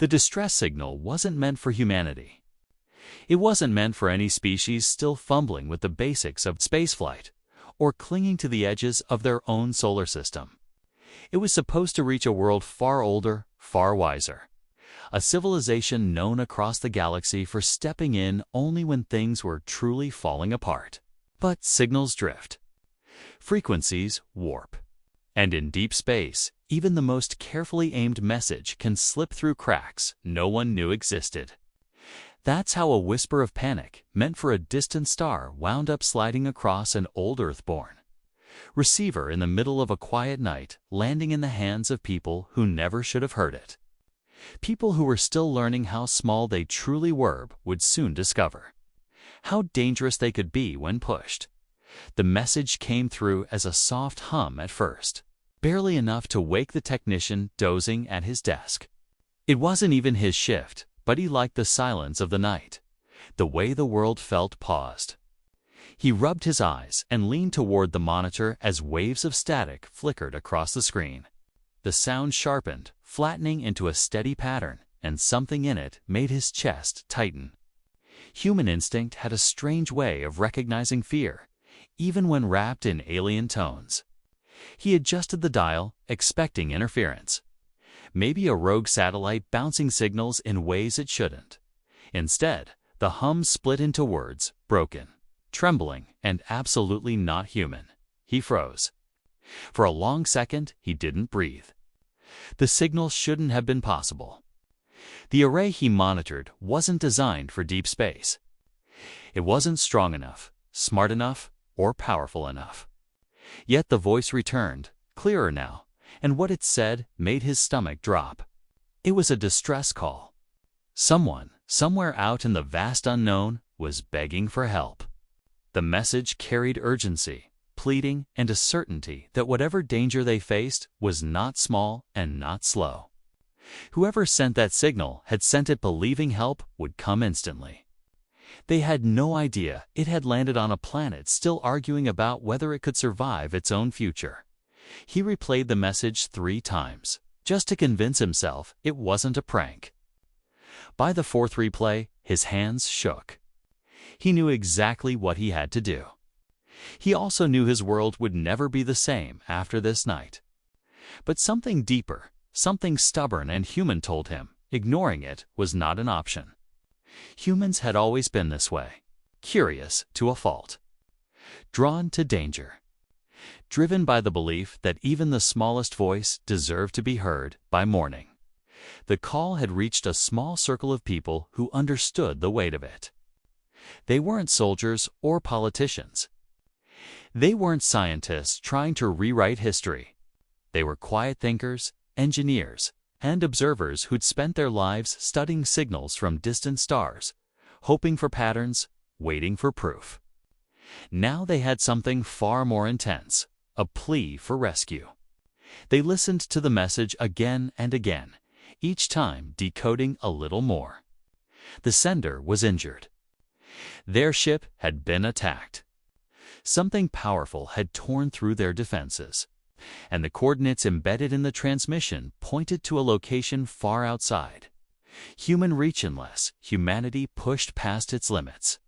The distress signal wasn't meant for humanity. It wasn't meant for any species still fumbling with the basics of spaceflight or clinging to the edges of their own solar system. It was supposed to reach a world far older, far wiser. A civilization known across the galaxy for stepping in only when things were truly falling apart. But signals drift. Frequencies warp. And in deep space, even the most carefully aimed message can slip through cracks no one knew existed. That's how a whisper of panic meant for a distant star wound up sliding across an old Earthborn receiver in the middle of a quiet night, landing in the hands of people who never should have heard it. People who were still learning how small they truly were would soon discover how dangerous they could be when pushed. The message came through as a soft hum at first, barely enough to wake the technician dozing at his desk. It wasn't even his shift, but he liked the silence of the night, the way the world felt paused. He rubbed his eyes and leaned toward the monitor as waves of static flickered across the screen. The sound sharpened, flattening into a steady pattern, and something in it made his chest tighten. Human instinct had a strange way of recognizing fear, even when wrapped in alien tones. He adjusted the dial, expecting interference. Maybe a rogue satellite bouncing signals in ways it shouldn't. Instead, the hum split into words, broken, trembling, and absolutely not human. He froze. For a long second, he didn't breathe. The signal shouldn't have been possible. The array he monitored wasn't designed for deep space. It wasn't strong enough, smart enough, or powerful enough. Yet the voice returned, clearer now, and what it said made his stomach drop. It was a distress call. Someone, somewhere out in the vast unknown, was begging for help. The message carried urgency, pleading, and a certainty that whatever danger they faced was not small and not slow. Whoever sent that signal had sent it believing help would come instantly. They had no idea it had landed on a planet still arguing about whether it could survive its own future. He replayed the message 3 times, just to convince himself it wasn't a prank. By the 4th replay, his hands shook. He knew exactly what he had to do. He also knew his world would never be the same after this night. But something deeper, something stubborn and human told him ignoring it was not an option. Humans had always been this way, curious to a fault, drawn to danger, driven by the belief that even the smallest voice deserved to be heard by morning. The call had reached a small circle of people who understood the weight of it. They weren't soldiers or politicians. They weren't scientists trying to rewrite history. They were quiet thinkers, engineers, and observers who'd spent their lives studying signals from distant stars, hoping for patterns, waiting for proof. Now they had something far more intense, a plea for rescue. They listened to the message again and again, each time decoding a little more. The sender was injured. Their ship had been attacked. Something powerful had torn through their defenses, and the coordinates embedded in the transmission pointed to a location far outside. Human reach unless humanity pushed past its limits.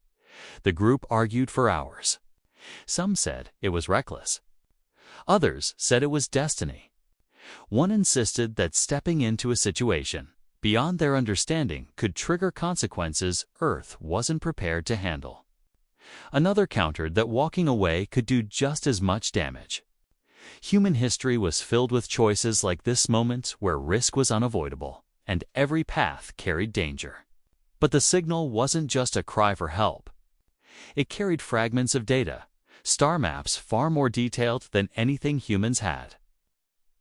The group argued for hours. Some said it was reckless. Others said it was destiny. One insisted that stepping into a situation beyond their understanding could trigger consequences Earth wasn't prepared to handle. Another countered that walking away could do just as much damage. Human history was filled with choices like this moment where risk was unavoidable, and every path carried danger. But the signal wasn't just a cry for help. It carried fragments of data, star maps far more detailed than anything humans had.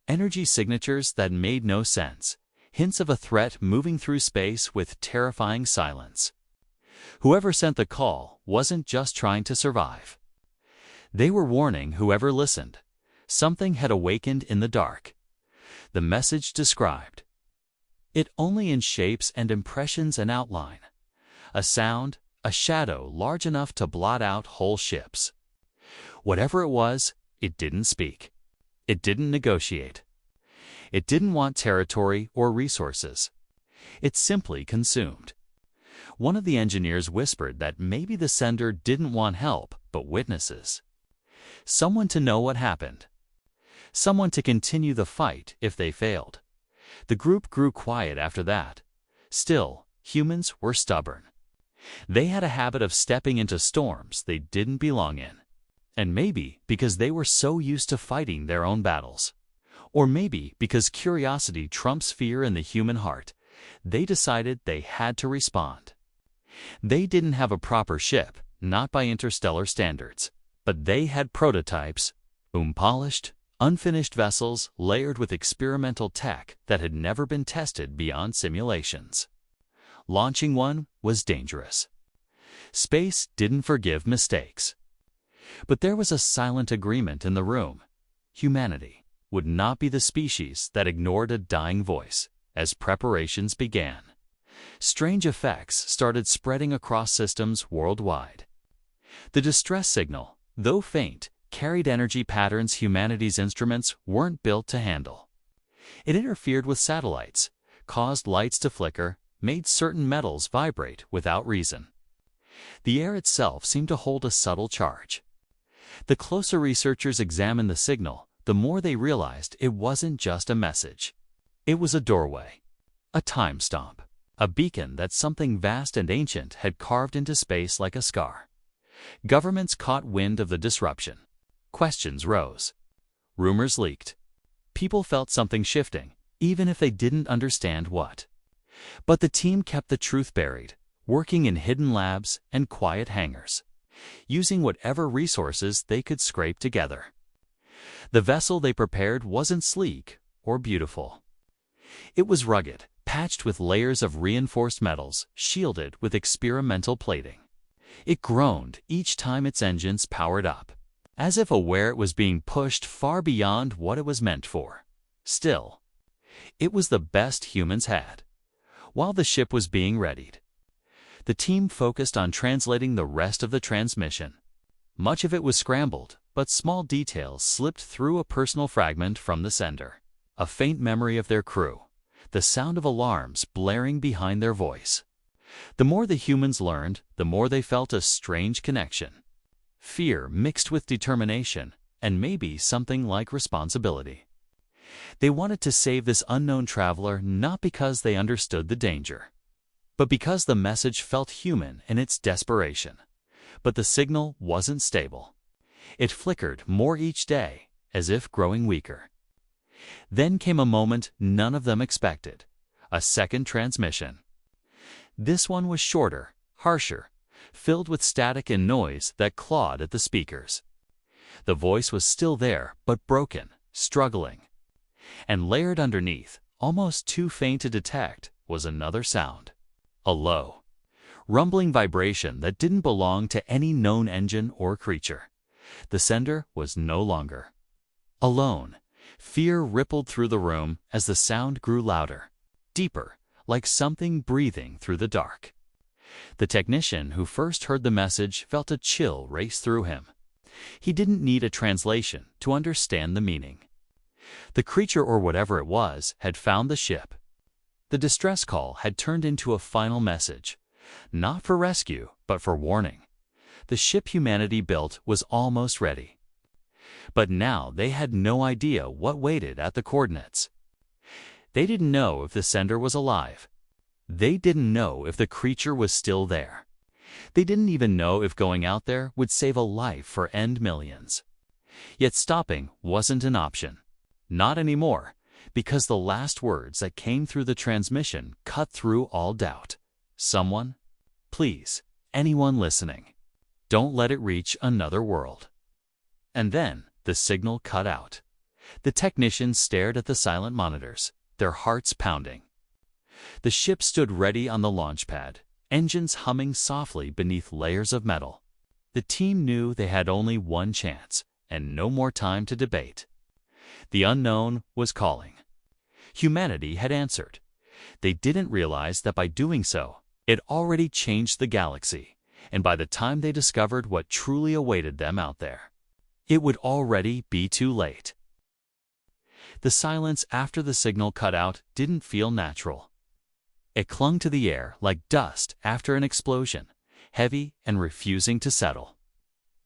Energy signatures that made no sense, hints of a threat moving through space with terrifying silence. Whoever sent the call wasn't just trying to survive. They were warning whoever listened. Something had awakened in the dark. The message described it only in shapes and impressions and outline. A sound, a shadow large enough to blot out whole ships. Whatever it was, it didn't speak. It didn't negotiate. It didn't want territory or resources. It simply consumed. One of the engineers whispered that maybe the sender didn't want help, but witnesses. Someone to know what happened. Someone to continue the fight if they failed. The group grew quiet after that. Still, humans were stubborn. They had a habit of stepping into storms they didn't belong in. And maybe because they were so used to fighting their own battles. Or maybe because curiosity trumps fear in the human heart, they decided they had to respond. They didn't have a proper ship, not by interstellar standards, but they had prototypes, polished, unfinished vessels layered with experimental tech that had never been tested beyond simulations. Launching one was dangerous. Space didn't forgive mistakes. But there was a silent agreement in the room. Humanity would not be the species that ignored a dying voice as preparations began. Strange effects started spreading across systems worldwide. The distress signal, though faint, carried energy patterns humanity's instruments weren't built to handle. It interfered with satellites, caused lights to flicker, made certain metals vibrate without reason. The air itself seemed to hold a subtle charge. The closer researchers examined the signal, the more they realized it wasn't just a message. It was a doorway, a time stomp, a beacon that something vast and ancient had carved into space like a scar. Governments caught wind of the disruption. Questions rose. Rumors leaked. People felt something shifting, even if they didn't understand what. But the team kept the truth buried, working in hidden labs and quiet hangars, using whatever resources they could scrape together. The vessel they prepared wasn't sleek or beautiful. It was rugged, patched with layers of reinforced metals, shielded with experimental plating. It groaned each time its engines powered up, as if aware it was being pushed far beyond what it was meant for. Still, it was the best humans had. While the ship was being readied, the team focused on translating the rest of the transmission. Much of it was scrambled, but small details slipped through a personal fragment from the sender. A faint memory of their crew, the sound of alarms blaring behind their voice. The more the humans learned, the more they felt a strange connection. Fear mixed with determination, and maybe something like responsibility. They wanted to save this unknown traveler not because they understood the danger, but because the message felt human in its desperation. But the signal wasn't stable. It flickered more each day, as if growing weaker. Then came a moment none of them expected, a second transmission. This one was shorter, harsher, filled with static and noise that clawed at the speakers. The voice was still there, but broken, struggling. And layered underneath, almost too faint to detect, was another sound. A low, rumbling vibration that didn't belong to any known engine or creature. The sender was no longer alone. Fear rippled through the room as the sound grew louder, deeper, like something breathing through the dark. The technician who first heard the message felt a chill race through him. He didn't need a translation to understand the meaning. The creature, or whatever it was, had found the ship. The distress call had turned into a final message, not for rescue, but for warning. The ship humanity built was almost ready. But now they had no idea what waited at the coordinates. They didn't know if the sender was alive. They didn't know if the creature was still there. They didn't even know if going out there would save a life for end millions. Yet stopping wasn't an option. Not anymore, because the last words that came through the transmission cut through all doubt. Someone, please, anyone listening, don't let it reach another world. And then the signal cut out. The technicians stared at the silent monitors, their hearts pounding. The ship stood ready on the launch pad, engines humming softly beneath layers of metal. The team knew they had only one chance, and no more time to debate. The unknown was calling. Humanity had answered. They didn't realize that by doing so, it already changed the galaxy, and by the time they discovered what truly awaited them out there, it would already be too late. The silence after the signal cut out didn't feel natural. It clung to the air like dust after an explosion, heavy and refusing to settle.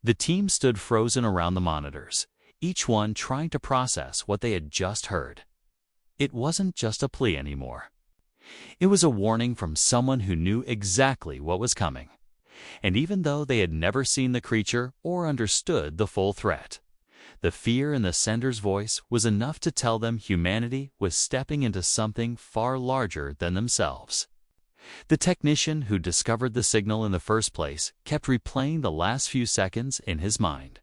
The team stood frozen around the monitors, each one trying to process what they had just heard. It wasn't just a plea anymore. It was a warning from someone who knew exactly what was coming. And even though they had never seen the creature or understood the full threat, the fear in the sender's voice was enough to tell them humanity was stepping into something far larger than themselves. The technician who discovered the signal in the first place kept replaying the last few seconds in his mind.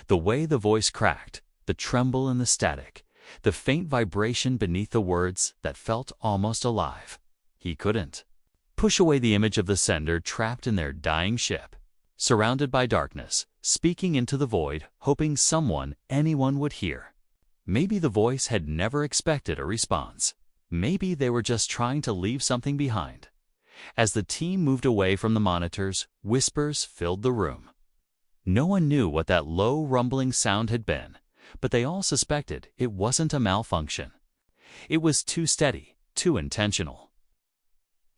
The way the voice cracked, the tremble in the static, the faint vibration beneath the words that felt almost alive. He couldn't push away the image of the sender trapped in their dying ship, surrounded by darkness, speaking into the void, hoping anyone would hear. Maybe the voice had never expected a response. Maybe they were just trying to leave something behind. As the team moved away from the monitors, whispers filled the room. No one knew what that low rumbling sound had been, but they all suspected it wasn't a malfunction. It was too steady, too intentional.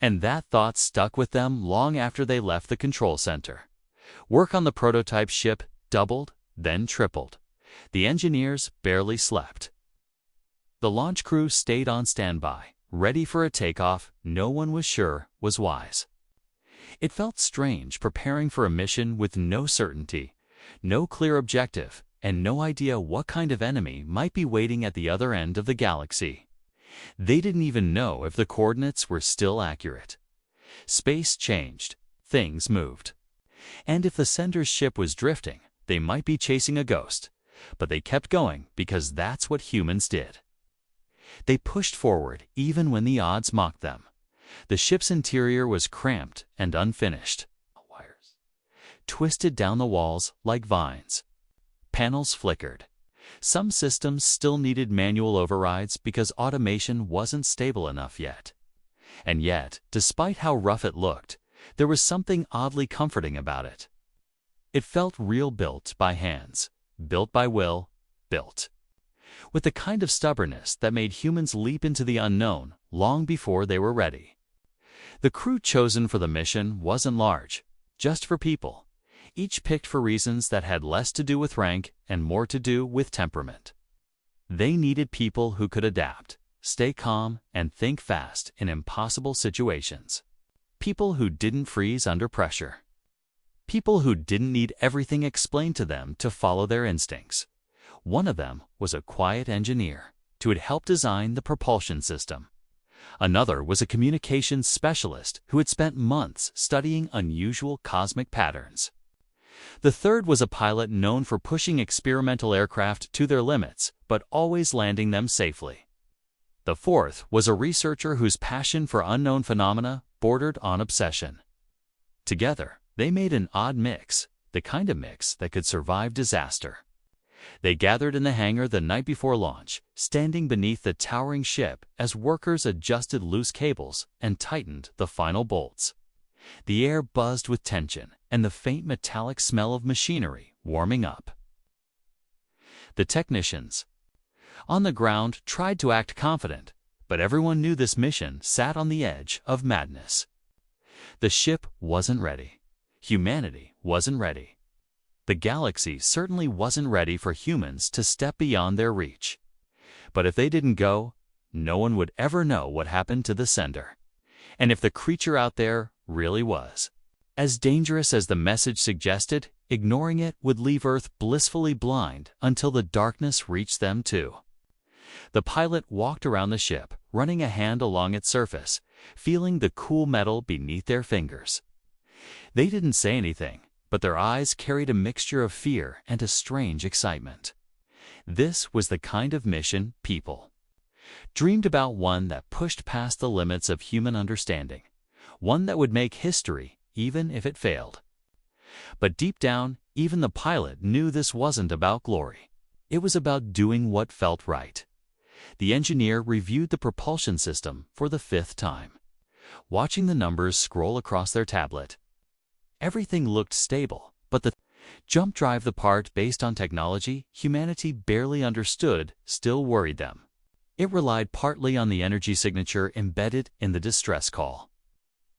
And that thought stuck with them long after they left the control center. Work on the prototype ship doubled, then tripled. The engineers barely slept. The launch crew stayed on standby, ready for a takeoff no one was sure was wise. It felt strange preparing for a mission with no certainty, no clear objective, and no idea what kind of enemy might be waiting at the other end of the galaxy. They didn't even know if the coordinates were still accurate. Space changed, things moved. And if the sender's ship was drifting, they might be chasing a ghost. But they kept going because that's what humans did. They pushed forward even when the odds mocked them. The ship's interior was cramped and unfinished. Wires twisted down the walls like vines. Panels flickered. Some systems still needed manual overrides because automation wasn't stable enough yet. And yet, despite how rough it looked, there was something oddly comforting about it. It felt real, built by hands, built by will, built with the kind of stubbornness that made humans leap into the unknown long before they were ready. The crew chosen for the mission wasn't large, just for people, each picked for reasons that had less to do with rank and more to do with temperament. They needed people who could adapt, stay calm, and think fast in impossible situations. People who didn't freeze under pressure. People who didn't need everything explained to them to follow their instincts. One of them was a quiet engineer who had helped design the propulsion system. Another was a communications specialist who had spent months studying unusual cosmic patterns. The third was a pilot known for pushing experimental aircraft to their limits, but always landing them safely. The fourth was a researcher whose passion for unknown phenomena bordered on obsession. Together, they made an odd mix, the kind of mix that could survive disaster. They gathered in the hangar the night before launch, standing beneath the towering ship as workers adjusted loose cables and tightened the final bolts. The air buzzed with tension and the faint metallic smell of machinery warming up. The technicians on the ground tried to act confident, but everyone knew this mission sat on the edge of madness. The ship wasn't ready. Humanity wasn't ready. The galaxy certainly wasn't ready for humans to step beyond their reach. But if they didn't go, no one would ever know what happened to the sender. And if the creature out there really was as dangerous as the message suggested, ignoring it would leave Earth blissfully blind until the darkness reached them too. The pilot walked around the ship, running a hand along its surface, feeling the cool metal beneath their fingers. They didn't say anything, but their eyes carried a mixture of fear and a strange excitement. This was the kind of mission people dreamed about, one that pushed past the limits of human understanding, one that would make history even if it failed. But deep down, even the pilot knew this wasn't about glory. It was about doing what felt right. The engineer reviewed the propulsion system for the 5th time, watching the numbers scroll across their tablet. Everything looked stable, but the jump drive, the part based on technology humanity barely understood, still worried them. It relied partly on the energy signature embedded in the distress call.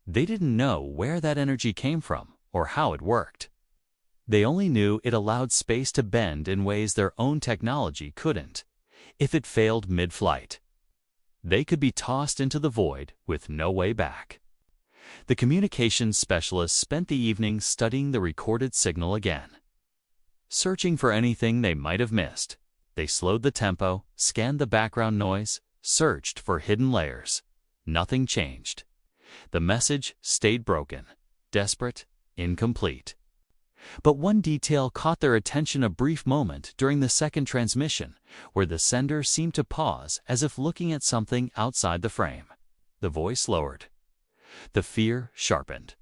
They didn't know where that energy came from or how it worked. They only knew it allowed space to bend in ways their own technology couldn't. If it failed mid-flight, they could be tossed into the void with no way back. The communications specialists spent the evening studying the recorded signal again. Searching for anything they might have missed, they slowed the tempo, scanned the background noise, searched for hidden layers. Nothing changed. The message stayed broken, desperate, incomplete. But one detail caught their attention a brief moment during the second transmission, where the sender seemed to pause as if looking at something outside the frame. The voice lowered. The fear sharpened.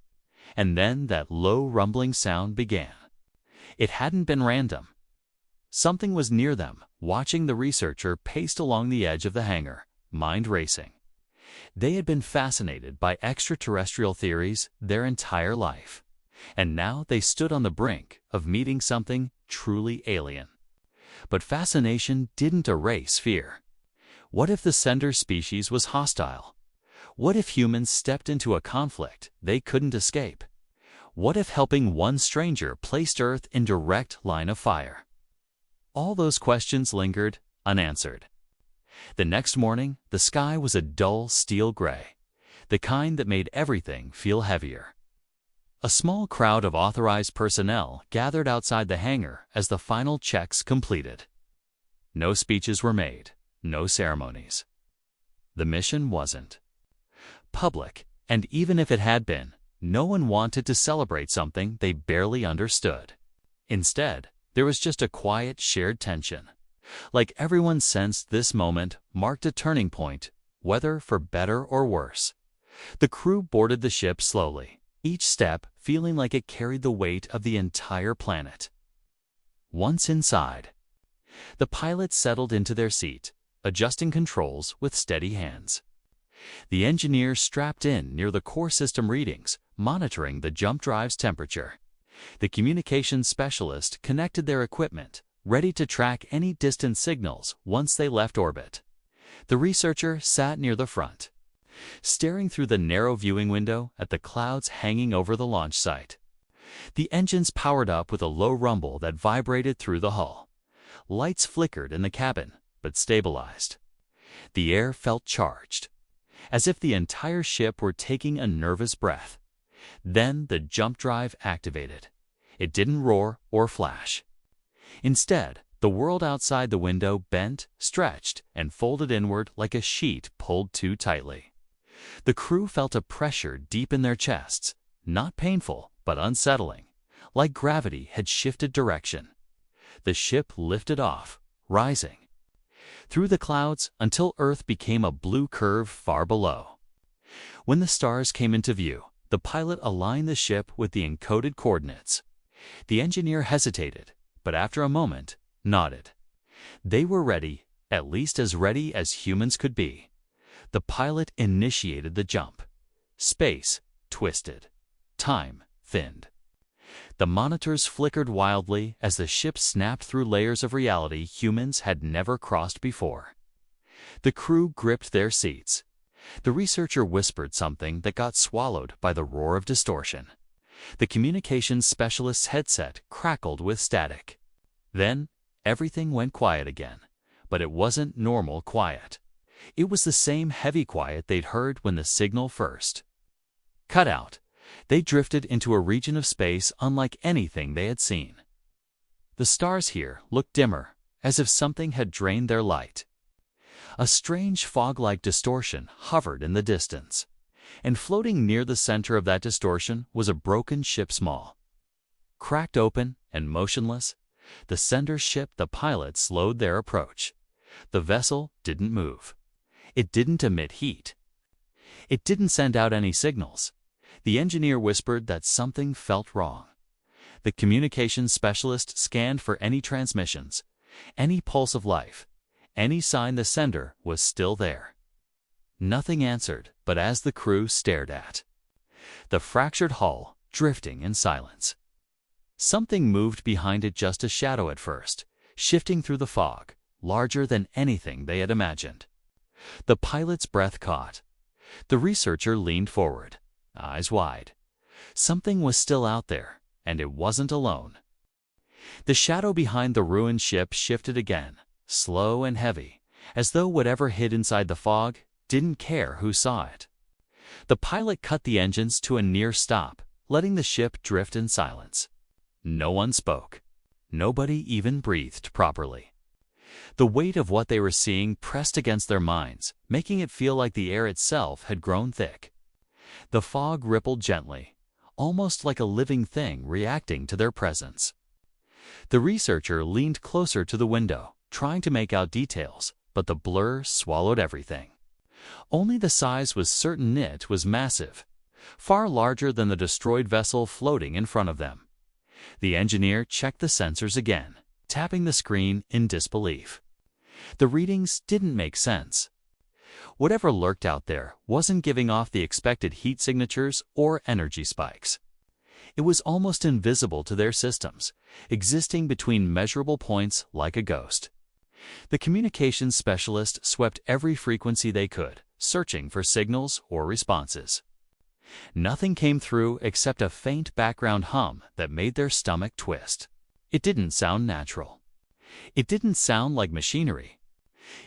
And then that low rumbling sound began. It hadn't been random. Something was near them, watching the researcher pace along the edge of the hangar, mind racing. They had been fascinated by extraterrestrial theories their entire life, and now they stood on the brink of meeting something truly alien. But fascination didn't erase fear. What if the sender species was hostile? What if humans stepped into a conflict they couldn't escape? What if helping one stranger placed Earth in direct line of fire? All those questions lingered unanswered. The next morning, the sky was a dull steel gray, the kind that made everything feel heavier. A small crowd of authorized personnel gathered outside the hangar as the final checks completed. No speeches were made, no ceremonies. The mission wasn't public, and even if it had been, no one wanted to celebrate something they barely understood. Instead, there was just a quiet shared tension. Like everyone sensed this moment marked a turning point, whether for better or worse. The crew boarded the ship slowly, each step feeling like it carried the weight of the entire planet. Once inside, the pilots settled into their seat, adjusting controls with steady hands. The engineer strapped in near the core system readings, monitoring the jump drive's temperature. The communications specialist connected their equipment, ready to track any distant signals once they left orbit. The researcher sat near the front, staring through the narrow viewing window at the clouds hanging over the launch site. The engines powered up with a low rumble that vibrated through the hull. Lights flickered in the cabin, but stabilized. The air felt charged, as if the entire ship were taking a nervous breath. Then the jump drive activated. It didn't roar or flash. Instead, the world outside the window bent, stretched, and folded inward like a sheet pulled too tightly. The crew felt a pressure deep in their chests, not painful, but unsettling, like gravity had shifted direction. The ship lifted off, rising through the clouds until Earth became a blue curve far below. When the stars came into view, the pilot aligned the ship with the encoded coordinates. The engineer hesitated, but after a moment, nodded. They were ready, at least as ready as humans could be. The pilot initiated the jump. Space twisted. Time thinned. The monitors flickered wildly as the ship snapped through layers of reality humans had never crossed before. The crew gripped their seats. The researcher whispered something that got swallowed by the roar of distortion. The communications specialist's headset crackled with static. Then, everything went quiet again, but it wasn't normal quiet. It was the same heavy quiet they'd heard when the signal first cut out. They drifted into a region of space unlike anything they had seen. The stars here looked dimmer, as if something had drained their light. A strange fog-like distortion hovered in the distance, and floating near the center of that distortion was a broken ship's maw. Cracked open and motionless, the sender ship the pilot slowed their approach. The vessel didn't move. It didn't emit heat. It didn't send out any signals. The engineer whispered that something felt wrong. The communications specialist scanned for any transmissions, any pulse of life, any sign the sender was still there. Nothing answered, but as the crew stared at the fractured hull drifting in silence. Something moved behind it, just a shadow at first, shifting through the fog, larger than anything they had imagined. The pilot's breath caught. The researcher leaned forward, eyes wide. Something was still out there, and it wasn't alone. The shadow behind the ruined ship shifted again, slow and heavy, as though whatever hid inside the fog didn't care who saw it. The pilot cut the engines to a near stop, letting the ship drift in silence. No one spoke. Nobody even breathed properly. The weight of what they were seeing pressed against their minds, making it feel like the air itself had grown thick. The fog rippled gently, almost like a living thing reacting to their presence. The researcher leaned closer to the window, trying to make out details, but the blur swallowed everything. Only the size was certain. It was massive, far larger than the destroyed vessel floating in front of them. The engineer checked the sensors again, tapping the screen in disbelief. The readings didn't make sense. Whatever lurked out there wasn't giving off the expected heat signatures or energy spikes. It was almost invisible to their systems, existing between measurable points like a ghost. The communications specialist swept every frequency they could, searching for signals or responses. Nothing came through except a faint background hum that made their stomach twist. It didn't sound natural. It didn't sound like machinery.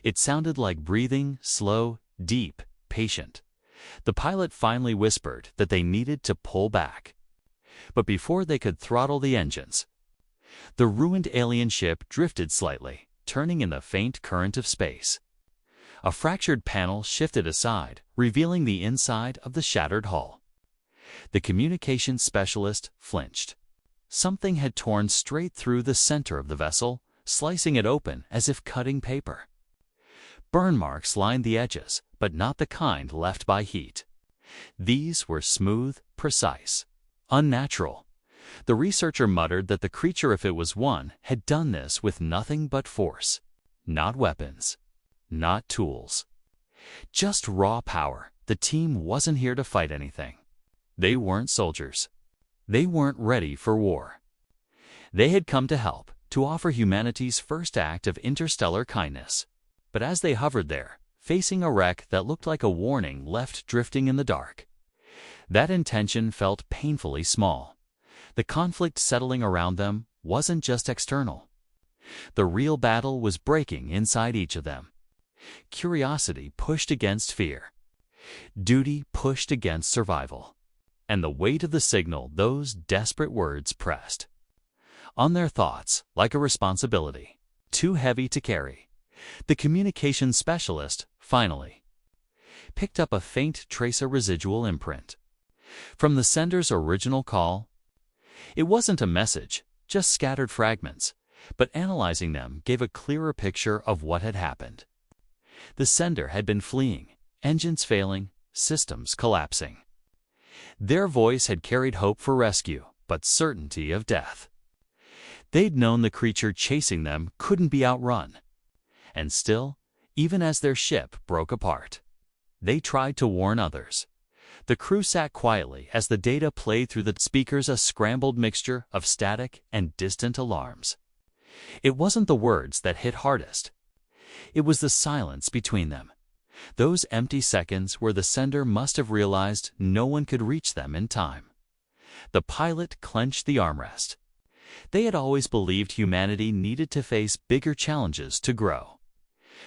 It sounded like breathing, slow, deep, patient. The pilot finally whispered that they needed to pull back. But before they could throttle the engines, the ruined alien ship drifted slightly, turning in the faint current of space. A fractured panel shifted aside, revealing the inside of the shattered hull. The communications specialist flinched. Something had torn straight through the center of the vessel, slicing it open as if cutting paper. Burn marks lined the edges, but not the kind left by heat. These were smooth, precise, unnatural. The researcher muttered that the creature, if it was one, had done this with nothing but force. Not weapons. Not tools. Just raw power. The team wasn't here to fight anything. They weren't soldiers. They weren't ready for war. They had come to help, to offer humanity's first act of interstellar kindness. But as they hovered there, facing a wreck that looked like a warning left drifting in the dark, that intention felt painfully small. The conflict settling around them wasn't just external. The real battle was breaking inside each of them. Curiosity pushed against fear. Duty pushed against survival. And the weight of the signal those desperate words pressed on their thoughts like a responsibility, too heavy to carry. The communications specialist, finally, picked up a faint trace of residual imprint from the sender's original call. It wasn't a message, just scattered fragments, but analyzing them gave a clearer picture of what had happened. The sender had been fleeing, engines failing, systems collapsing. Their voice had carried hope for rescue, but certainty of death. They'd known the creature chasing them couldn't be outrun. And still, even as their ship broke apart, they tried to warn others. The crew sat quietly as the data played through the speakers, a scrambled mixture of static and distant alarms. It wasn't the words that hit hardest. It was the silence between them. Those empty seconds where the sender must have realized no one could reach them in time. The pilot clenched the armrest. They had always believed humanity needed to face bigger challenges to grow.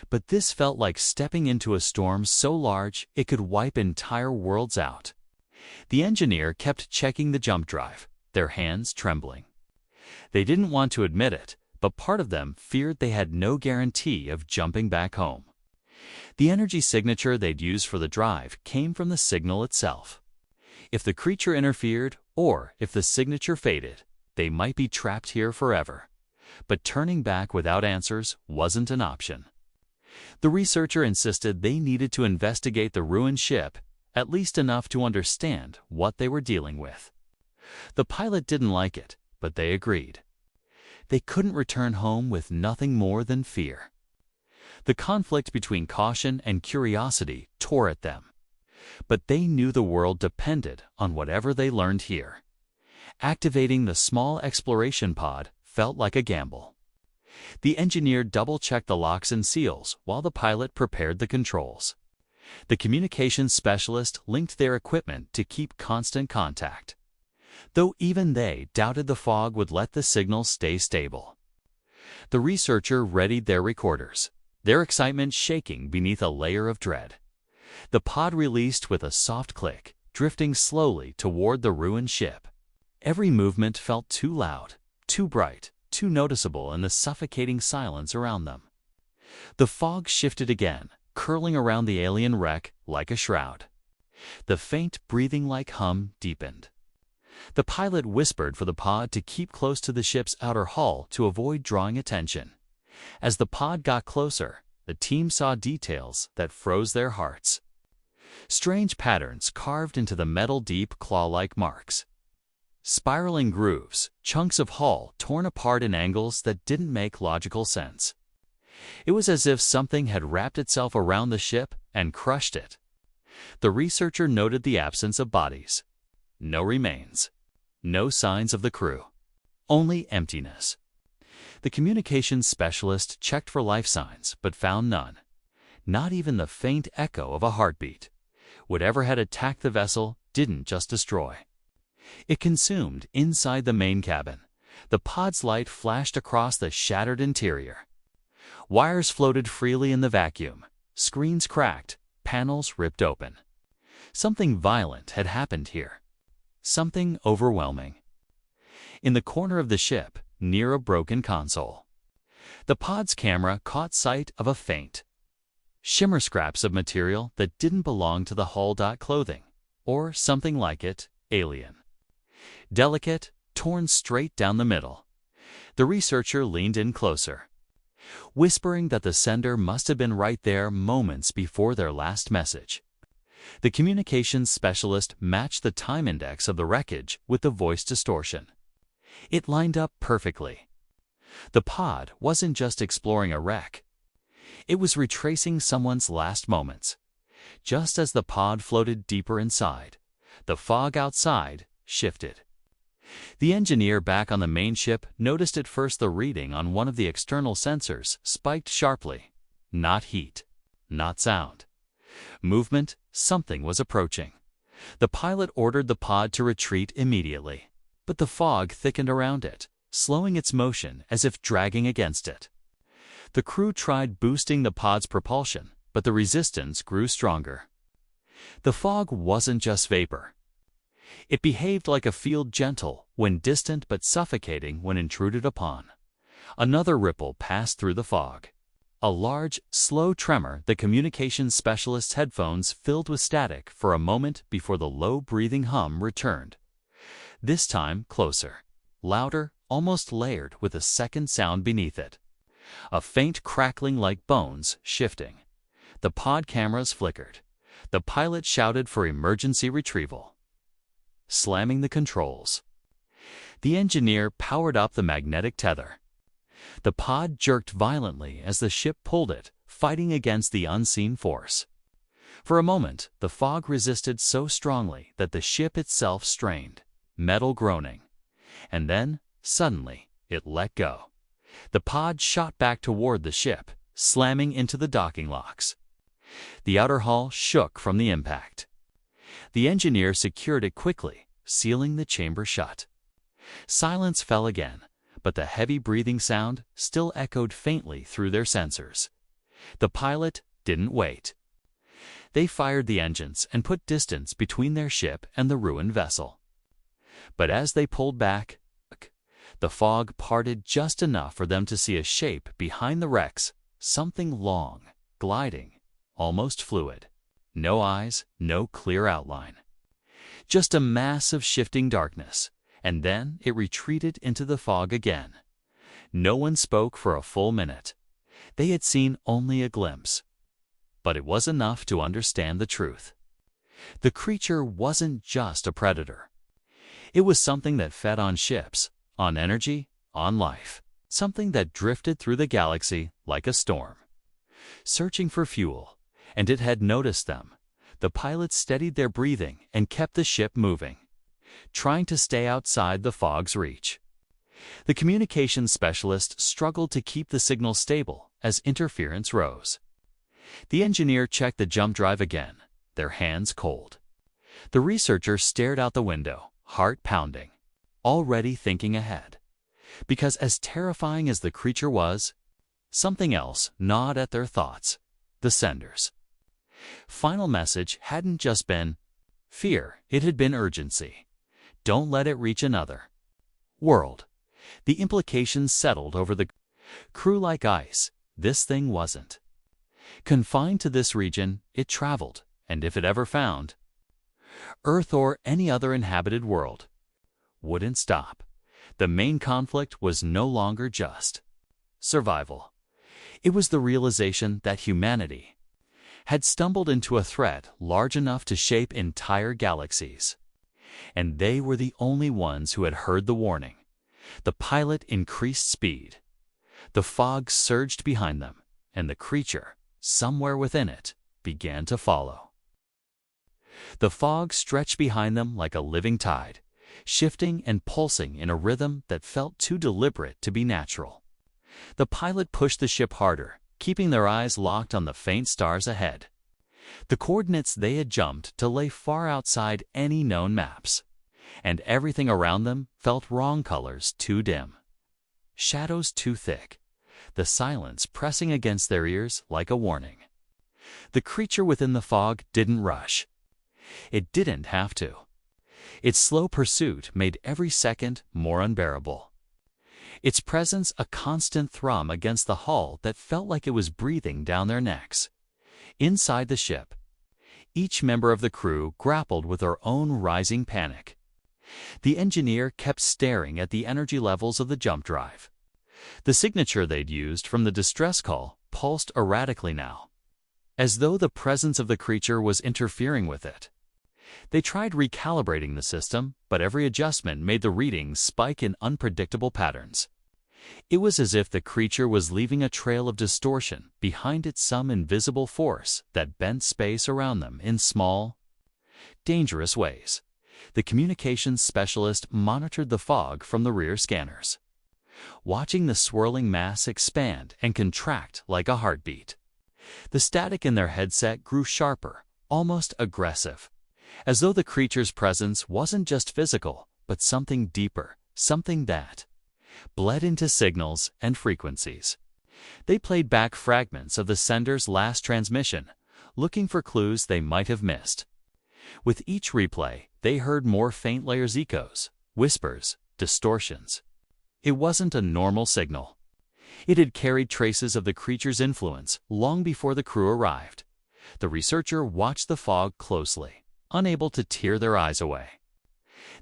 But this felt like stepping into a storm so large it could wipe entire worlds out. The engineer kept checking the jump drive, their hands trembling. They didn't want to admit it, but part of them feared they had no guarantee of jumping back home. The energy signature they'd use for the drive came from the signal itself. If the creature interfered, or if the signature faded, they might be trapped here forever. But turning back without answers wasn't an option. The researcher insisted they needed to investigate the ruined ship, at least enough to understand what they were dealing with. The pilot didn't like it, but they agreed. They couldn't return home with nothing more than fear. The conflict between caution and curiosity tore at them. But they knew the world depended on whatever they learned here. Activating the small exploration pod felt like a gamble. The engineer double-checked the locks and seals while the pilot prepared the controls. The communications specialist linked their equipment to keep constant contact, though even they doubted the fog would let the signal stay stable. The researcher readied their recorders, their excitement shaking beneath a layer of dread. The pod released with a soft click, drifting slowly toward the ruined ship. Every movement felt too loud, too bright, too noticeable in the suffocating silence around them. The fog shifted again, curling around the alien wreck like a shroud. The faint breathing-like hum deepened. The pilot whispered for the pod to keep close to the ship's outer hull to avoid drawing attention. As the pod got closer, the team saw details that froze their hearts. Strange patterns carved into the metal, deep claw-like marks. Spiraling grooves, chunks of hull torn apart in angles that didn't make logical sense. It was as if something had wrapped itself around the ship and crushed it. The researcher noted the absence of bodies. No remains. No signs of the crew. Only emptiness. The communications specialist checked for life signs, but found none. Not even the faint echo of a heartbeat. Whatever had attacked the vessel didn't just destroy. It consumed inside the main cabin. The pod's light flashed across the shattered interior. Wires floated freely in the vacuum. Screens cracked, panels ripped open. Something violent had happened here. Something overwhelming. In the corner of the ship, near a broken console, the pod's camera caught sight of a faint shimmer, scraps of material that didn't belong to the hull. Clothing, or something like it, alien. Delicate, torn straight down the middle. The researcher leaned in closer, whispering that the sender must have been right there moments before their last message. The communications specialist matched the time index of the wreckage with the voice distortion. It lined up perfectly. The pod wasn't just exploring a wreck. It was retracing someone's last moments. Just as the pod floated deeper inside, the fog outside shifted. The engineer back on the main ship noticed at first the reading on one of the external sensors spiked sharply. Not heat, not sound. Movement, something was approaching. The pilot ordered the pod to retreat immediately, but the fog thickened around it, slowing its motion as if dragging against it. The crew tried boosting the pod's propulsion, but the resistance grew stronger. The fog wasn't just vapor. It behaved like a field, gentle when distant but suffocating when intruded upon. Another ripple passed through the fog. A large, slow tremor. The communications specialist's headphones filled with static for a moment before the low breathing hum returned. This time closer, louder, almost layered with a second sound beneath it. A faint crackling like bones shifting. The pod cameras flickered. The pilot shouted for emergency retrieval, slamming the controls. The engineer powered up the magnetic tether. The pod jerked violently as the ship pulled it, fighting against the unseen force. For a moment, the fog resisted so strongly that the ship itself strained, metal groaning. And then, suddenly, it let go. The pod shot back toward the ship, slamming into the docking locks. The outer hull shook from the impact. The engineer secured it quickly, sealing the chamber shut. Silence fell again, but the heavy breathing sound still echoed faintly through their sensors. The pilot didn't wait. They fired the engines and put distance between their ship and the ruined vessel. But as they pulled back, the fog parted just enough for them to see a shape behind the wrecks, something long, gliding, almost fluid. No eyes, no clear outline. Just a mass of shifting darkness, and then it retreated into the fog again. No one spoke for a full minute. They had seen only a glimpse. But it was enough to understand the truth. The creature wasn't just a predator. It was something that fed on ships, on energy, on life. Something that drifted through the galaxy like a storm, searching for fuel, and it had noticed them. The pilots steadied their breathing and kept the ship moving, trying to stay outside the fog's reach. The communications specialist struggled to keep the signal stable as interference rose. The engineer checked the jump drive again, their hands cold. The researcher stared out the window, heart pounding, already thinking ahead. Because as terrifying as the creature was, something else gnawed at their thoughts: the sender's final message hadn't just been fear, it had been urgency. Don't let it reach another world. The implications settled over the crew like ice. This thing wasn't confined to this region. It traveled, and if it ever found Earth or any other inhabited world, wouldn't stop. The main conflict was no longer just survival. It was the realization that humanity had stumbled into a threat large enough to shape entire galaxies. And they were the only ones who had heard the warning. The pilot increased speed. The fog surged behind them, and the creature, somewhere within it, began to follow. The fog stretched behind them like a living tide, shifting and pulsing in a rhythm that felt too deliberate to be natural. The pilot pushed the ship harder, keeping their eyes locked on the faint stars ahead. The coordinates they had jumped to lay far outside any known maps, and everything around them felt wrong: colors too dim, shadows too thick, the silence pressing against their ears like a warning. The creature within the fog didn't rush. It didn't have to. Its slow pursuit made every second more unbearable. Its presence a constant thrum against the hull that felt like it was breathing down their necks. Inside the ship, each member of the crew grappled with their own rising panic. The engineer kept staring at the energy levels of the jump drive. The signature they'd used from the distress call pulsed erratically now, as though the presence of the creature was interfering with it. They tried recalibrating the system, but every adjustment made the readings spike in unpredictable patterns. It was as if the creature was leaving a trail of distortion behind it, some invisible force that bent space around them in small, dangerous ways. The communications specialist monitored the fog from the rear scanners, watching the swirling mass expand and contract like a heartbeat. The static in their headset grew sharper, almost aggressive, as though the creature's presence wasn't just physical, but something deeper, something that bled into signals and frequencies. They played back fragments of the sender's last transmission, looking for clues they might have missed. With each replay, they heard more faint layers: echoes, whispers, distortions. It wasn't a normal signal. It had carried traces of the creature's influence long before the crew arrived. The researcher watched the fog closely, unable to tear their eyes away.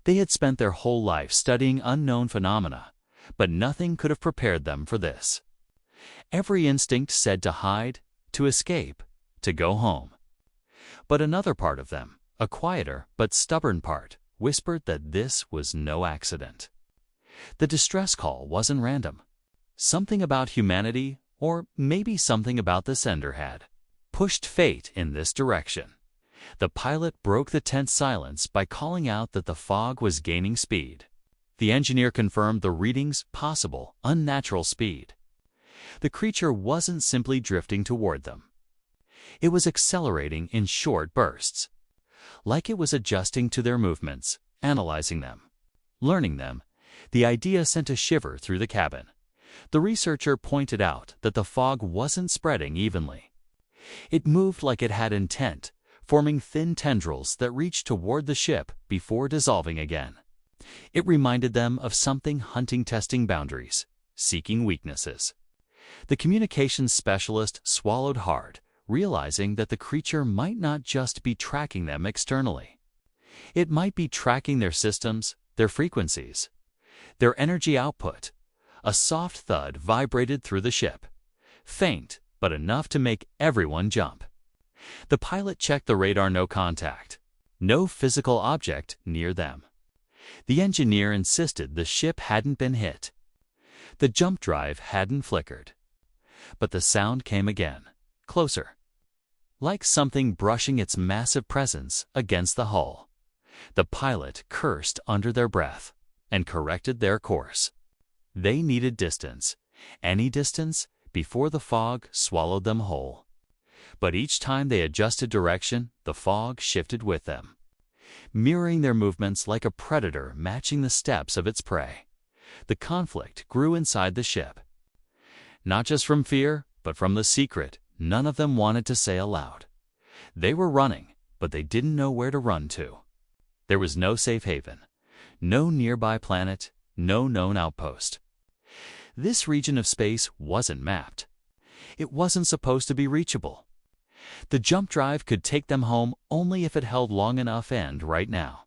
They had spent their whole life studying unknown phenomena, but nothing could have prepared them for this. Every instinct said to hide, to escape, to go home. But another part of them, a quieter but stubborn part, whispered that this was no accident. The distress call wasn't random. Something about humanity, or maybe something about the sender, had pushed fate in this direction. The pilot broke the tense silence by calling out that the fog was gaining speed. The engineer confirmed the reading's possible, unnatural speed. The creature wasn't simply drifting toward them. It was accelerating in short bursts, like it was adjusting to their movements, analyzing them, learning them. The idea sent a shiver through the cabin. The researcher pointed out that the fog wasn't spreading evenly. It moved like it had intent, forming thin tendrils that reached toward the ship before dissolving again. It reminded them of something hunting, testing boundaries, seeking weaknesses. The communications specialist swallowed hard, realizing that the creature might not just be tracking them externally. It might be tracking their systems, their frequencies, their energy output. A soft thud vibrated through the ship, faint but enough to make everyone jump. The pilot checked the radar: no contact, no physical object near them. The engineer insisted the ship hadn't been hit. The jump drive hadn't flickered. But the sound came again, closer, like something brushing its massive presence against the hull. The pilot cursed under their breath and corrected their course. They needed distance, any distance, before the fog swallowed them whole. But each time they adjusted direction, the fog shifted with them, mirroring their movements like a predator matching the steps of its prey. The conflict grew inside the ship. Not just from fear, but from the secret none of them wanted to say aloud. They were running, but they didn't know where to run to. There was no safe haven, no nearby planet, no known outpost. This region of space wasn't mapped. It wasn't supposed to be reachable. The jump drive could take them home only if it held long enough, and right now,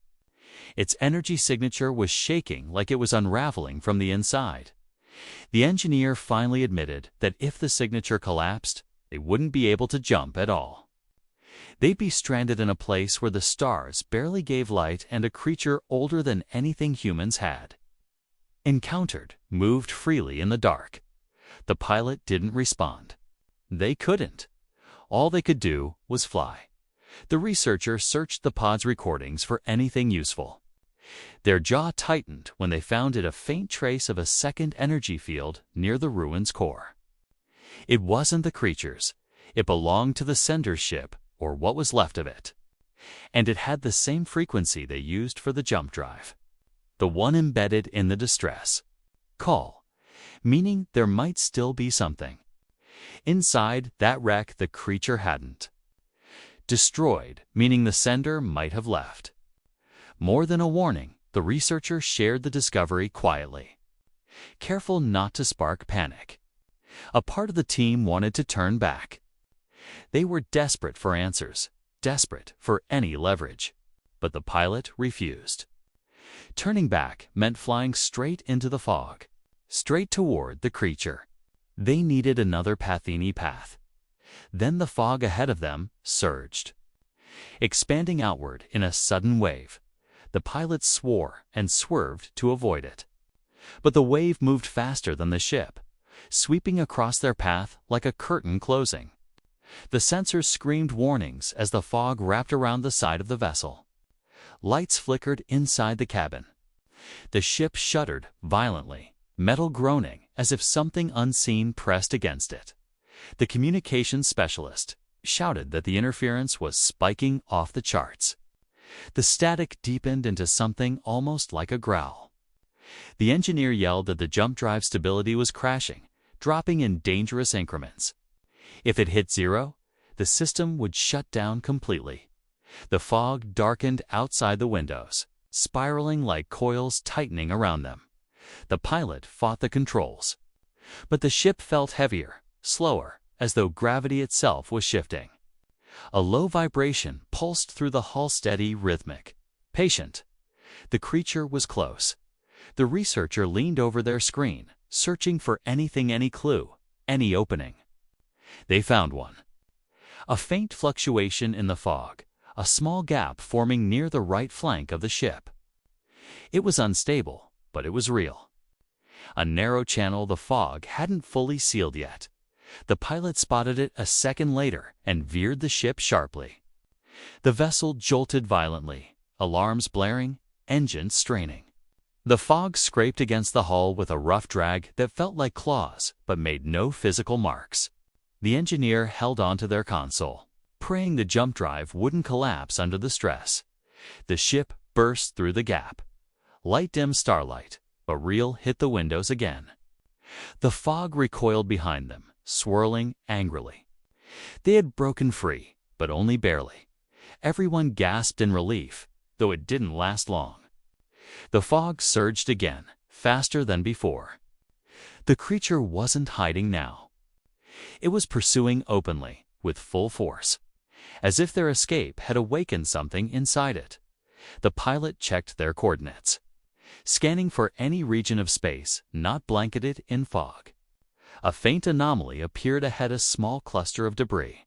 its energy signature was shaking like it was unraveling from the inside. The engineer finally admitted that if the signature collapsed, they wouldn't be able to jump at all. They'd be stranded in a place where the stars barely gave light and a creature older than anything humans had encountered moved freely in the dark. The pilot didn't respond. They couldn't. All they could do was fly. The researcher searched the pod's recordings for anything useful. Their jaw tightened when they found a faint trace of a second energy field near the ruin's core. It wasn't the creature's. It belonged to the sender's ship, or what was left of it. And it had the same frequency they used for the jump drive. The one embedded in the distress call, meaning there might still be something inside that wreck the creature hadn't destroyed, meaning the sender might have left. More than a warning, the researcher shared the discovery quietly, careful not to spark panic. A part of the team wanted to turn back. They were desperate for answers, desperate for any leverage, but the pilot refused. Turning back meant flying straight into the fog, straight toward the creature. They needed another Pathini path. Then the fog ahead of them surged, expanding outward in a sudden wave. The pilot swore and swerved to avoid it. But the wave moved faster than the ship, sweeping across their path like a curtain closing. The sensors screamed warnings as the fog wrapped around the side of the vessel. Lights flickered inside the cabin. The ship shuddered violently, metal groaning as if something unseen pressed against it. The communications specialist shouted that the interference was spiking off the charts. The static deepened into something almost like a growl. The engineer yelled that the jump drive stability was crashing, dropping in dangerous increments. If it hit zero, the system would shut down completely. The fog darkened outside the windows, spiraling like coils tightening around them. The pilot fought the controls. But the ship felt heavier, slower, as though gravity itself was shifting. A low vibration pulsed through the hull, steady, rhythmic, patient. The creature was close. The researcher leaned over their screen, searching for anything, any clue, any opening. They found one. A faint fluctuation in the fog, a small gap forming near the right flank of the ship. It was unstable, but it was real. A narrow channel the fog hadn't fully sealed yet. The pilot spotted it a second later and veered the ship sharply. The vessel jolted violently, alarms blaring, engines straining. The fog scraped against the hull with a rough drag that felt like claws but made no physical marks. The engineer held onto their console, praying the jump drive wouldn't collapse under the stress. The ship burst through the gap. Light dimmed starlight, but real hit the windows again. The fog recoiled behind them, swirling angrily. They had broken free, but only barely. Everyone gasped in relief, though it didn't last long. The fog surged again, faster than before. The creature wasn't hiding now. It was pursuing openly, with full force, as if their escape had awakened something inside it. The pilot checked their coordinates, scanning for any region of space not blanketed in fog. A faint anomaly appeared ahead, a small cluster of debris,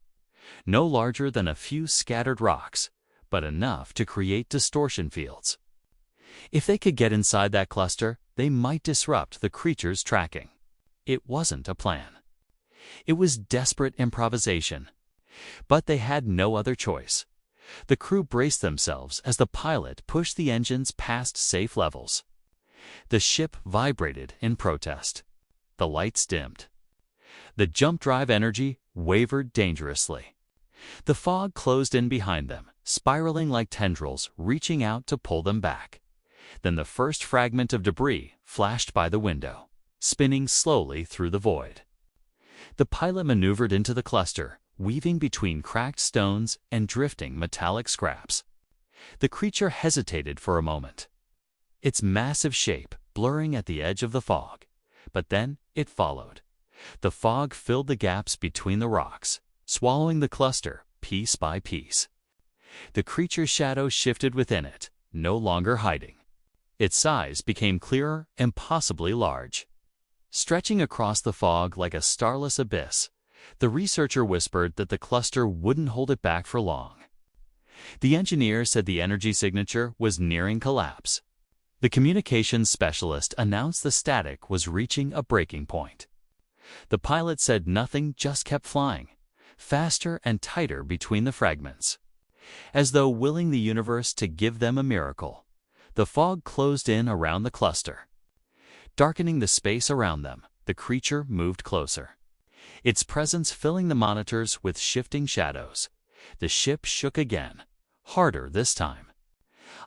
no larger than a few scattered rocks, but enough to create distortion fields. If they could get inside that cluster, they might disrupt the creature's tracking. It wasn't a plan. It was desperate improvisation. But they had no other choice. The crew braced themselves as the pilot pushed the engines past safe levels. The ship vibrated in protest. The lights dimmed. The jump drive energy wavered dangerously. The fog closed in behind them, spiraling like tendrils reaching out to pull them back. Then the first fragment of debris flashed by the window, spinning slowly through the void. The pilot maneuvered into the cluster, weaving between cracked stones and drifting metallic scraps. The creature hesitated for a moment, its massive shape blurring at the edge of the fog, but then it followed. The fog filled the gaps between the rocks, swallowing the cluster piece by piece. The creature's shadow shifted within it, no longer hiding. Its size became clearer, impossibly large. Stretching across the fog like a starless abyss, the researcher whispered that the cluster wouldn't hold it back for long. The engineer said the energy signature was nearing collapse. The communications specialist announced the static was reaching a breaking point. The pilot said nothing, just kept flying, faster and tighter between the fragments. As though willing the universe to give them a miracle, the fog closed in around the cluster. Darkening the space around them, the creature moved closer, its presence filling the monitors with shifting shadows. The ship shook again, harder this time.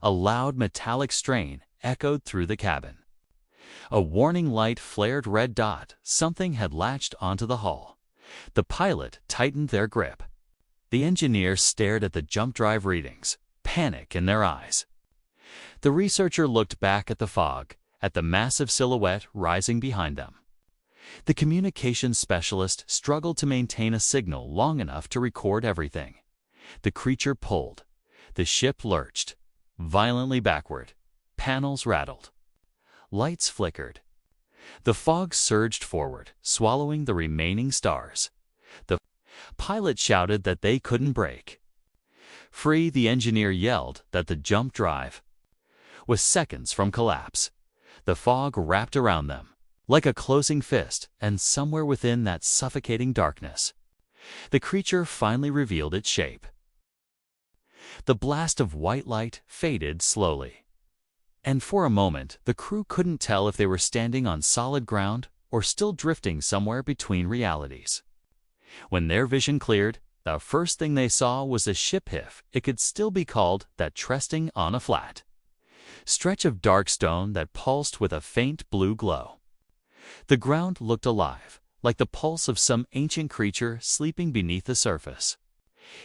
A loud metallic strain echoed through the cabin. A warning light flared red dot. Something had latched onto the hull. The pilot tightened their grip. The engineer stared at the jump drive readings, panic in their eyes. The researcher looked back at the fog, at the massive silhouette rising behind them. The communications specialist struggled to maintain a signal long enough to record everything. The creature pulled. The ship lurched, violently backward. Panels rattled. Lights flickered. The fog surged forward, swallowing the remaining stars. The pilot shouted that they couldn't break free. The engineer yelled that the jump drive was seconds from collapse. The fog wrapped around them like a closing fist, and somewhere within that suffocating darkness, the creature finally revealed its shape. The blast of white light faded slowly, and for a moment the crew couldn't tell if they were standing on solid ground or still drifting somewhere between realities. When their vision cleared, the first thing they saw was a ship, if it could still be called that, resting on a flat stretch of dark stone that pulsed with a faint blue glow. The ground looked alive, like the pulse of some ancient creature sleeping beneath the surface.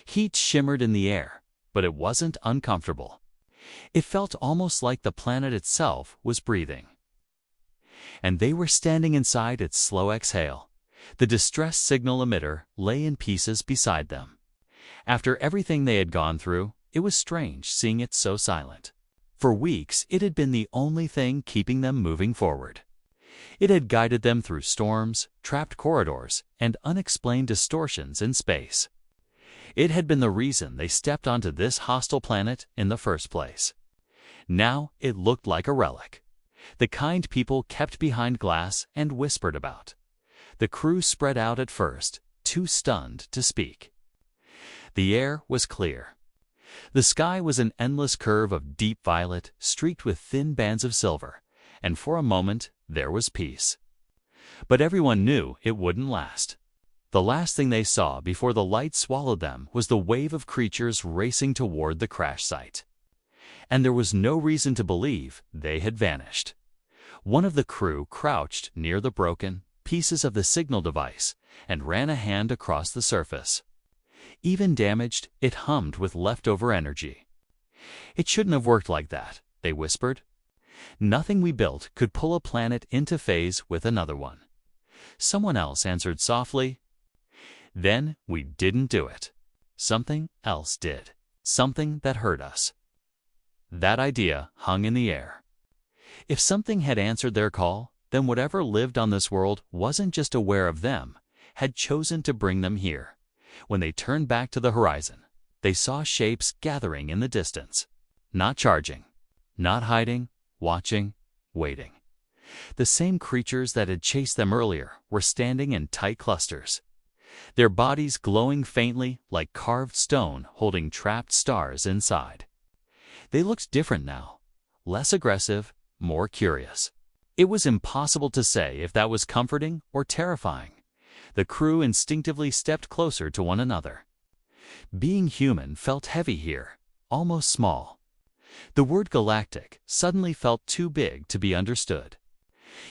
Heat shimmered in the air, but it wasn't uncomfortable. It felt almost like the planet itself was breathing. And they were standing inside its slow exhale. The distress signal emitter lay in pieces beside them. After everything they had gone through, it was strange seeing it so silent. For weeks, it had been the only thing keeping them moving forward. It had guided them through storms, trapped corridors, and unexplained distortions in space. It had been the reason they stepped onto this hostile planet in the first place. Now it looked like a relic, the kind people kept behind glass and whispered about. The crew spread out at first, too stunned to speak. The air was clear. The sky was an endless curve of deep violet, streaked with thin bands of silver, and for a moment there was peace. But everyone knew it wouldn't last. The last thing they saw before the light swallowed them was the wave of creatures racing toward the crash site. And there was no reason to believe they had vanished. One of the crew crouched near the broken pieces of the signal device and ran a hand across the surface. Even damaged, it hummed with leftover energy. "It shouldn't have worked like that," they whispered. "Nothing we built could pull a planet into phase with another one." Someone else answered softly, "Then we didn't do it. Something else did. Something that hurt us." That idea hung in the air. If something had answered their call, then whatever lived on this world wasn't just aware of them, had chosen to bring them here. When they turned back to the horizon, they saw shapes gathering in the distance. Not charging, not hiding, watching, waiting. The same creatures that had chased them earlier were standing in tight clusters, their bodies glowing faintly like carved stone holding trapped stars inside. They looked different now, less aggressive, more curious. It was impossible to say if that was comforting or terrifying. The crew instinctively stepped closer to one another. Being human felt heavy here, almost small. The word galactic suddenly felt too big to be understood.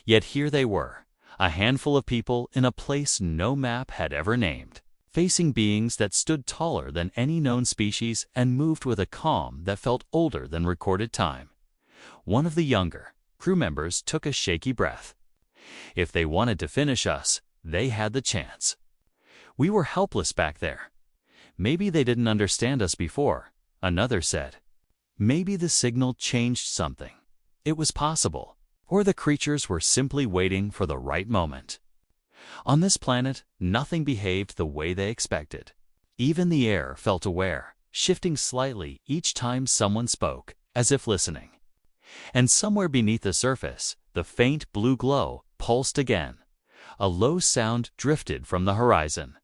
Yet here they were, a handful of people in a place no map had ever named, facing beings that stood taller than any known species and moved with a calm that felt older than recorded time. One of the younger crew members took a shaky breath. If they wanted to finish us, they had the chance. We were helpless back there. Maybe they didn't understand us before, another said. Maybe the signal changed something. It was possible. Or the creatures were simply waiting for the right moment. On this planet, nothing behaved the way they expected. Even the air felt aware, shifting slightly each time someone spoke, as if listening. And somewhere beneath the surface, the faint blue glow pulsed again. A low sound drifted from the horizon.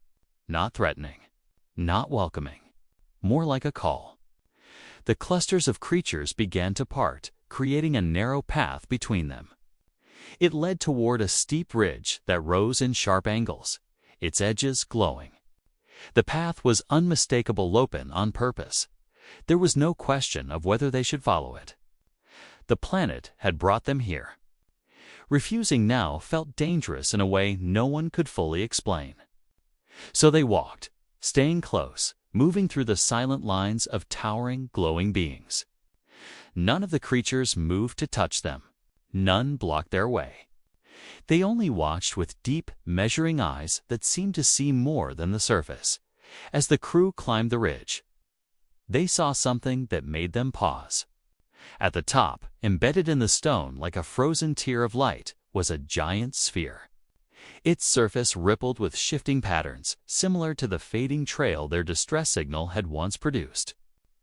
Not threatening, not welcoming, more like a call. The clusters of creatures began to part, creating a narrow path between them. It led toward a steep ridge that rose in sharp angles, its edges glowing. The path was unmistakable open on purpose. There was no question of whether they should follow it. The planet had brought them here. Refusing now felt dangerous in a way no one could fully explain. So they walked, staying close, moving through the silent lines of towering, glowing beings. None of the creatures moved to touch them. None blocked their way. They only watched with deep, measuring eyes that seemed to see more than the surface. As the crew climbed the ridge, they saw something that made them pause. At the top, embedded in the stone like a frozen tear of light, was a giant sphere. Its surface rippled with shifting patterns, similar to the fading trail their distress signal had once produced.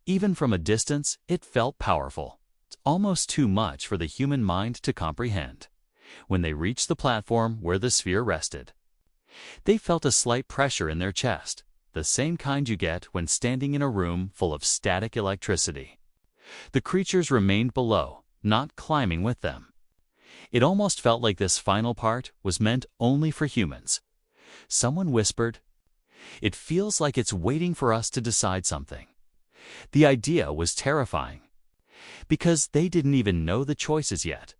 Even from a distance, it felt powerful, almost too much for the human mind to comprehend. When they reached the platform where the sphere rested, they felt a slight pressure in their chest, the same kind you get when standing in a room full of static electricity. The creatures remained below, not climbing with them. It almost felt like this final part was meant only for humans. Someone whispered, "It feels like it's waiting for us to decide something." The idea was terrifying, because they didn't even know the choices yet.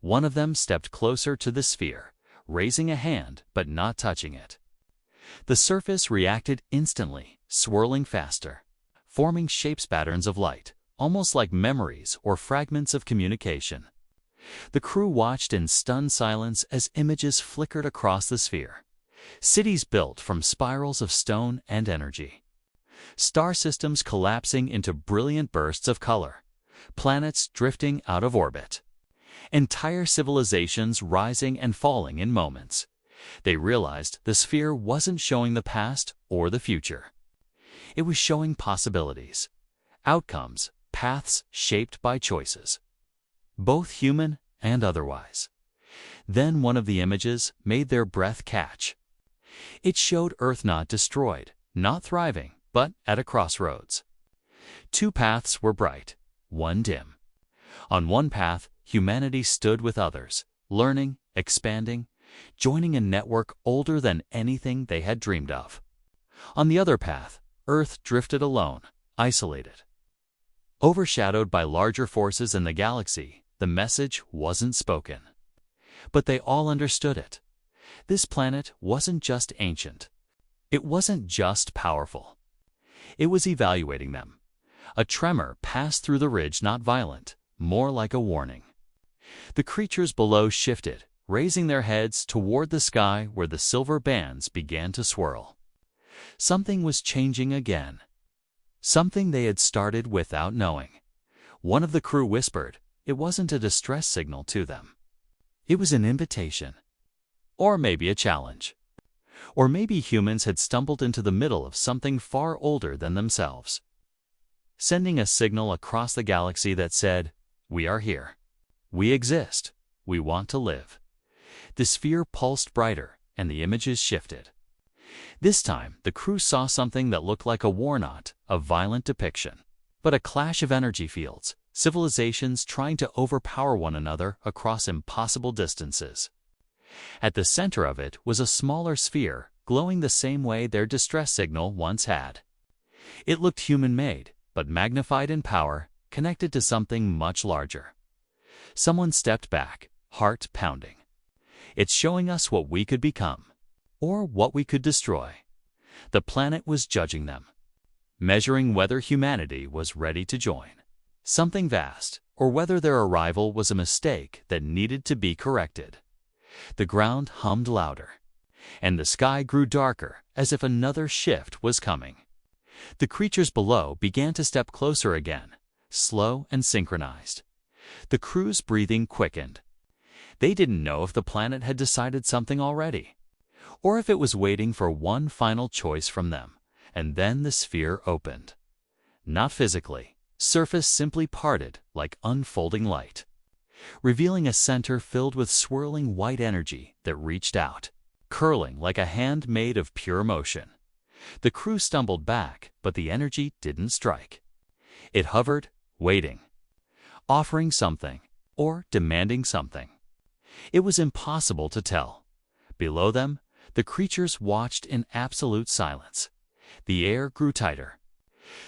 One of them stepped closer to the sphere, raising a hand but not touching it. The surface reacted instantly, swirling faster, forming shapes patterns of light, almost like memories or fragments of communication. The crew watched in stunned silence as images flickered across the sphere. Cities built from spirals of stone and energy. Star systems collapsing into brilliant bursts of color. Planets drifting out of orbit. Entire civilizations rising and falling in moments. They realized the sphere wasn't showing the past or the future. It was showing possibilities, outcomes, paths shaped by choices, both human and otherwise. Then one of the images made their breath catch. It showed Earth not destroyed, not thriving, but at a crossroads. Two paths were bright, one dim. On one path, humanity stood with others, learning, expanding, joining a network older than anything they had dreamed of. On the other path, Earth drifted alone, isolated. Overshadowed by larger forces in the galaxy, the message wasn't spoken. But they all understood it. This planet wasn't just ancient. It wasn't just powerful. It was evaluating them. A tremor passed through the ridge, not violent, more like a warning. The creatures below shifted, raising their heads toward the sky where the silver bands began to swirl. Something was changing again. Something they had started without knowing. One of the crew whispered, it wasn't a distress signal to them. It was an invitation. Or maybe a challenge. Or maybe humans had stumbled into the middle of something far older than themselves, sending a signal across the galaxy that said, "We are here. We exist. We want to live." The sphere pulsed brighter, and the images shifted. This time, the crew saw something that looked like a war, not a violent depiction, but a clash of energy fields, civilizations trying to overpower one another across impossible distances. At the center of it was a smaller sphere, glowing the same way their distress signal once had. It looked human-made, but magnified in power, connected to something much larger. Someone stepped back, heart pounding. It's showing us what we could become, or what we could destroy. The planet was judging them, measuring whether humanity was ready to join something vast, or whether their arrival was a mistake that needed to be corrected. The ground hummed louder, and the sky grew darker as if another shift was coming. The creatures below began to step closer again, slow and synchronized. The crew's breathing quickened. They didn't know if the planet had decided something already, or if it was waiting for one final choice from them, and then the sphere opened. Not physically. Surface simply parted like unfolding light, revealing a center filled with swirling white energy that reached out, curling like a hand made of pure motion. The crew stumbled back, but the energy didn't strike. It hovered, waiting, offering something, or demanding something. It was impossible to tell. Below them, the creatures watched in absolute silence. The air grew tighter.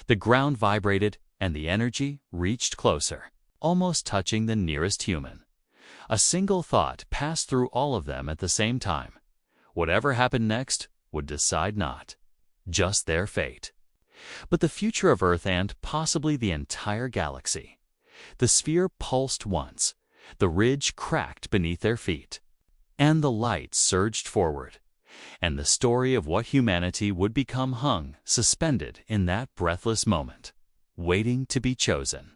The ground vibrated, and the energy reached closer, almost touching the nearest human. A single thought passed through all of them at the same time. Whatever happened next would decide not just their fate, but the future of Earth and possibly the entire galaxy. The sphere pulsed once, the ridge cracked beneath their feet, and the light surged forward, and the story of what humanity would become hung suspended in that breathless moment, waiting to be chosen.